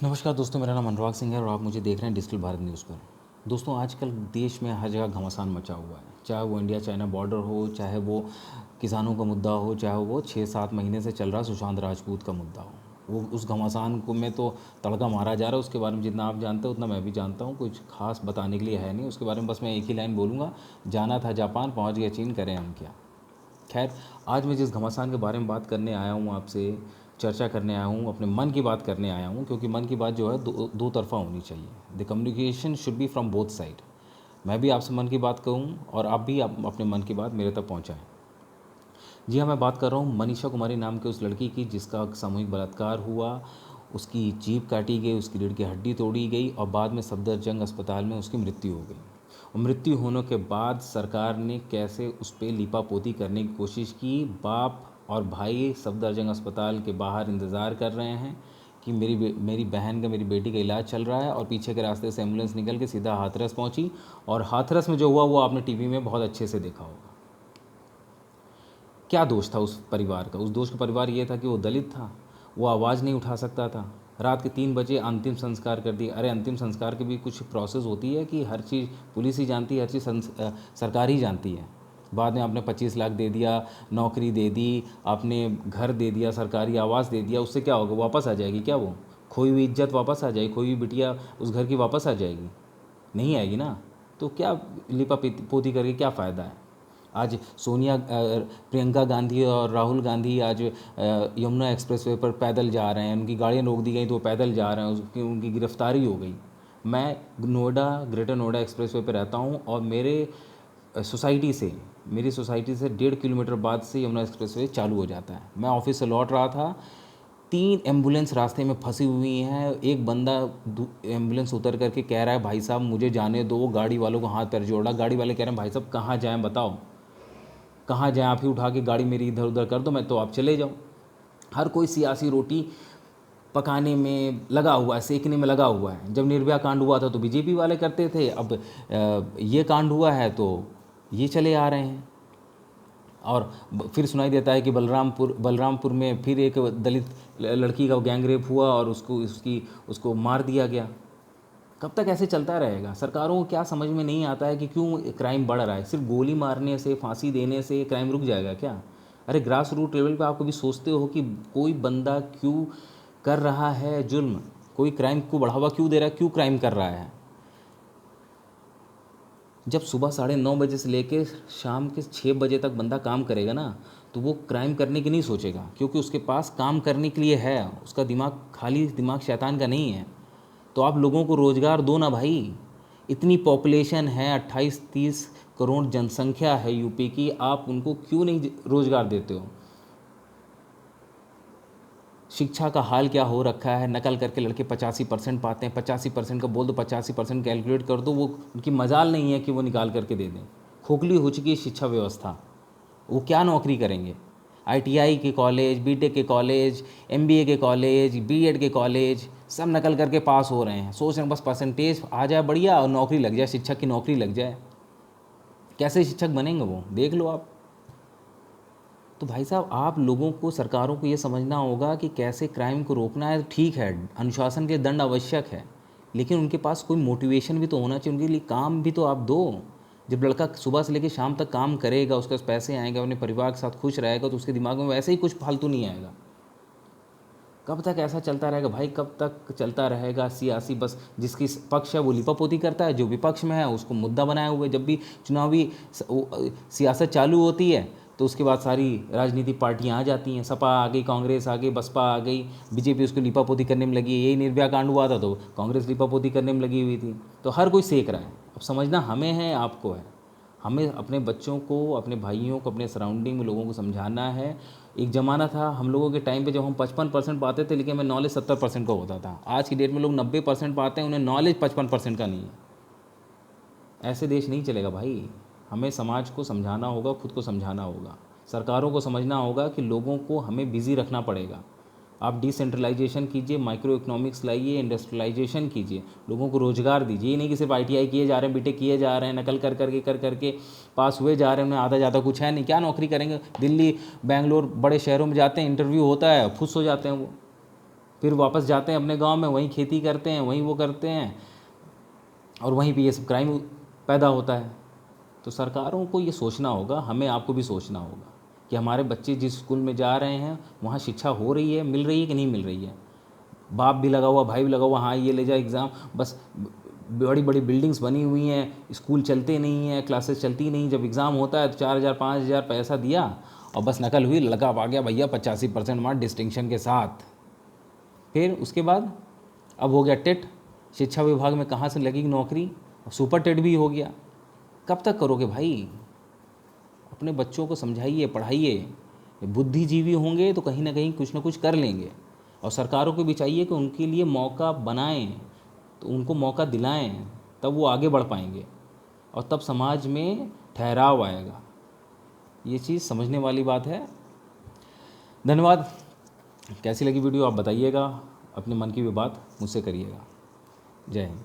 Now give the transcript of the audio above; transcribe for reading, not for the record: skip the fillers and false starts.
नमस्कार दोस्तों, मेरा नाम अनुराग सिंह है और आप मुझे देख रहे हैं डिजिटल भारत न्यूज़ पर। दोस्तों, आजकल देश में हर जगह घमासान मचा हुआ है। चाहे वो इंडिया चाइना बॉर्डर हो, चाहे वो किसानों का मुद्दा हो, चाहे वो 6-7 महीने से चल रहा सुशांत राजपूत का मुद्दा हो। वो उस घमासान को में तो तड़का मारा जा रहा है। उसके बारे में जितना आप जानते हो उतना मैं भी जानता हूँ। कुछ खास बताने के लिए है नहीं उसके बारे में। बस मैं एक ही लाइन बोलूँगा, जाना था जापान, पहुँच गया चीन, करें हम क्या। खैर, आज मैं जिस घमासान के बारे में बात करने आया हूँ, आपसे चर्चा करने आया हूँ, अपने मन की बात करने आया हूँ, क्योंकि मन की बात जो है दो तरफ़ा होनी चाहिए। The communication should be from both side. मैं भी आपसे मन की बात कहूँ और आप भी अपने मन की बात मेरे तक पहुँचाएँ। जी हाँ, मैं बात कर रहा हूँ मनीषा कुमारी नाम के उस लड़की की जिसका सामूहिक बलात्कार हुआ। उसकी जीभ काटी गई, उसकी रीढ़ की हड्डी तोड़ी गई और बाद में सफदरजंग अस्पताल में उसकी मृत्यु हो गई। और मृत्यु होने के बाद सरकार ने कैसे उस पर लीपापोती करने की कोशिश की। बाप और भाई सफदरजंग अस्पताल के बाहर इंतज़ार कर रहे हैं कि मेरी बहन का, मेरी बेटी का इलाज चल रहा है, और पीछे के रास्ते से एम्बुलेंस निकल के सीधा हाथरस पहुंची। और हाथरस में जो हुआ वो आपने टीवी में बहुत अच्छे से देखा होगा। क्या दोष था उस परिवार का? उस दोष का परिवार ये था कि वो दलित था, वो आवाज़ नहीं उठा सकता था। रात के 3 बजे अंतिम संस्कार कर दिया। अरे, अंतिम संस्कार की भी कुछ प्रोसेस होती है कि हर चीज़ पुलिस ही जानती है, हर चीज़ सरकार ही जानती है। बाद में आपने 25 लाख दे दिया, नौकरी दे दी, आपने घर दे दिया, सरकारी आवास दे दिया, उससे क्या होगा? वापस आ जाएगी क्या? वो खोई हुई इज्जत वापस आ जाएगी? खोई हुई बिटिया उस घर की वापस आ जाएगी? नहीं आएगी ना। तो क्या लिपा पोती करके क्या फ़ायदा है? आज प्रियंका गांधी और राहुल गांधी आज यमुना एक्सप्रेसवे पर पैदल जा रहे हैं। उनकी गाड़ियाँ रोक दी गई तो वो पैदल जा रहे हैं, उनकी गिरफ्तारी हो गई। मैं नोएडा, ग्रेटर नोएडा एक्सप्रेसवे पर रहता हूँ और मेरी सोसाइटी से 1.5 किलोमीटर बाद से यमुना एक्सप्रेसवे चालू हो जाता है। मैं ऑफिस से लौट रहा था, 3 एम्बुलेंस रास्ते में फंसी हुई हैं। एक बंदा एम्बुलेंस उतर करके कह रहा है, भाई साहब मुझे जाने दो। गाड़ी वालों को हाथ पैर जोड़ा। गाड़ी वाले कह रहे हैं, भाई साहब कहाँ जाएं बताओ, कहाँ जाएं? आप ही उठा के गाड़ी मेरी इधर उधर कर दो, मैं तो आप चले जाओ। हर कोई सियासी रोटी पकाने में लगा हुआ है, सेकने में लगा हुआ है। जब निर्भया कांड हुआ था तो बीजेपी वाले करते थे, अब ये कांड हुआ है तो ये चले आ रहे हैं। और फिर सुनाई देता है कि बलरामपुर में फिर एक दलित लड़की का गैंग रेप हुआ और उसको मार दिया गया। कब तक ऐसे चलता रहेगा? सरकारों को क्या समझ में नहीं आता है कि क्यों क्राइम बढ़ रहा है? सिर्फ गोली मारने से, फांसी देने से क्राइम रुक जाएगा क्या? अरे, ग्रास रूट लेवल पे आप कभी सोचते हो कि कोई बंदा क्यों कर रहा है जुल्म? कोई क्राइम को बढ़ावा क्यों दे रहा है? क्यों क्राइम कर रहा है? जब सुबह 9:30 बजे से लेके शाम के 6 बजे तक बंदा काम करेगा ना, तो वो क्राइम करने की नहीं सोचेगा, क्योंकि उसके पास काम करने के लिए है। उसका दिमाग, खाली दिमाग शैतान का नहीं है। तो आप लोगों को रोज़गार दो ना भाई। इतनी पॉपुलेशन है, 28-30 करोड़ जनसंख्या है यूपी की, आप उनको क्यों नहीं रोज़गार देते हो? शिक्षा का हाल क्या हो रखा है? नकल करके लड़के 85% पाते हैं। 85% का बोल दो, 85% कैलकुलेट कर दो, वो उनकी मजाल नहीं है कि वो निकाल करके दे दें। खोखली हो चुकी है शिक्षा व्यवस्था। वो क्या नौकरी करेंगे? आईटीआई के कॉलेज, बीटेक के कॉलेज, एमबीए के कॉलेज, बीएड के कॉलेज, सब नकल करके पास हो रहे हैं। सोच रहे हैं बस परसेंटेज आ जाए बढ़िया और नौकरी लग जाए, शिक्षक की नौकरी लग जाए। कैसे शिक्षक बनेंगे वो? देख लो आप। तो भाई साहब, आप लोगों को, सरकारों को ये समझना होगा कि कैसे क्राइम को रोकना है। ठीक है, अनुशासन के दंड आवश्यक है, लेकिन उनके पास कोई मोटिवेशन भी तो होना चाहिए। उनके लिए काम भी तो आप दो। जब लड़का सुबह से लेकर शाम तक काम करेगा, उसके पास पैसे आएंगे, अपने परिवार के साथ खुश रहेगा, तो उसके दिमाग में वैसे ही कुछ फालतू नहीं आएगा। कब तक ऐसा चलता रहेगा भाई? कब तक चलता रहेगा सियासी? बस जिसकी पक्ष है वो लिपापोती करता है, जो विपक्ष में है उसको मुद्दा बनाए हुए। जब भी चुनावी सियासत चालू होती है तो उसके बाद सारी राजनीतिक पार्टियां आ जाती हैं। सपा आ गई, कांग्रेस आ गई, बसपा आ गई, बीजेपी उसको लिपापोती करने में लगी है। यही निर्भया कांड हुआ था तो कांग्रेस लिपापोती करने में लगी हुई थी। तो हर कोई सेक रहा है। अब समझना हमें है, आपको है। हमें अपने बच्चों को, अपने भाइयों को, अपने सराउंडिंग में लोगों को समझाना है। एक ज़माना था हम लोगों के टाइम पे जब हम 55% पाते थे, लेकिन हमें नॉलेज 70% का होता था। आज की डेट में लोग 90% पाते हैं, उन्हें नॉलेज 55% का नहीं है। ऐसे देश नहीं चलेगा भाई। हमें समाज को समझाना होगा, खुद को समझाना होगा, सरकारों को समझना होगा कि लोगों को हमें बिज़ी रखना पड़ेगा। आप डिसेंट्रलाइजेशन कीजिए, माइक्रो इकोनॉमिक्स लाइए, इंडस्ट्रियलाइजेशन कीजिए, लोगों को रोज़गार दीजिए। ये नहीं कि सिर्फ आईटीआई किए जा रहे हैं, बीटेक किए जा रहे हैं, नकल कर करके पास हुए जा रहे हैं, उन्हें आधा ज़्यादा कुछ है नहीं। क्या नौकरी करेंगे? दिल्ली, बेंगलोर, बड़े शहरों में जाते हैं, इंटरव्यू होता है, फुस हो जाते हैं वो। फिर वापस जाते हैं अपने गांव में, वहीं खेती करते हैं, वहीं वो करते हैं, और वहीं पे ये सब क्राइम पैदा होता है। तो सरकारों को ये सोचना होगा, हमें आपको भी सोचना होगा कि हमारे बच्चे जिस स्कूल में जा रहे हैं वहाँ शिक्षा हो रही है, मिल रही है कि नहीं मिल रही है। बाप भी लगा हुआ, भाई भी लगा हुआ, हाँ ये ले जाए एग्ज़ाम, बस बड़ी बड़ी बिल्डिंग्स बनी हुई हैं, स्कूल चलते नहीं हैं, क्लासेस चलती नहीं, जब एग्ज़ाम होता है तो 4,000 5,000 पैसा दिया और बस नकल हुई, लड़का आ गया भैया 85% मार्क डिस्टिंक्शन के साथ। फिर उसके बाद अब हो गया टेट, शिक्षा विभाग में कहाँ से लगेगी नौकरी, सुपर टेट भी हो गया। कब तक करोगे भाई? अपने बच्चों को समझाइए, पढ़ाइए। बुद्धिजीवी होंगे तो कहीं ना कहीं कुछ ना कुछ कर लेंगे, और सरकारों को भी चाहिए कि उनके लिए मौका बनाएं, तो उनको मौका दिलाएं, तब वो आगे बढ़ पाएंगे और तब समाज में ठहराव आएगा। ये चीज़ समझने वाली बात है। धन्यवाद। कैसी लगी वीडियो आप बताइएगा, अपने मन की भी बात मुझसे करिएगा। जय हिंद।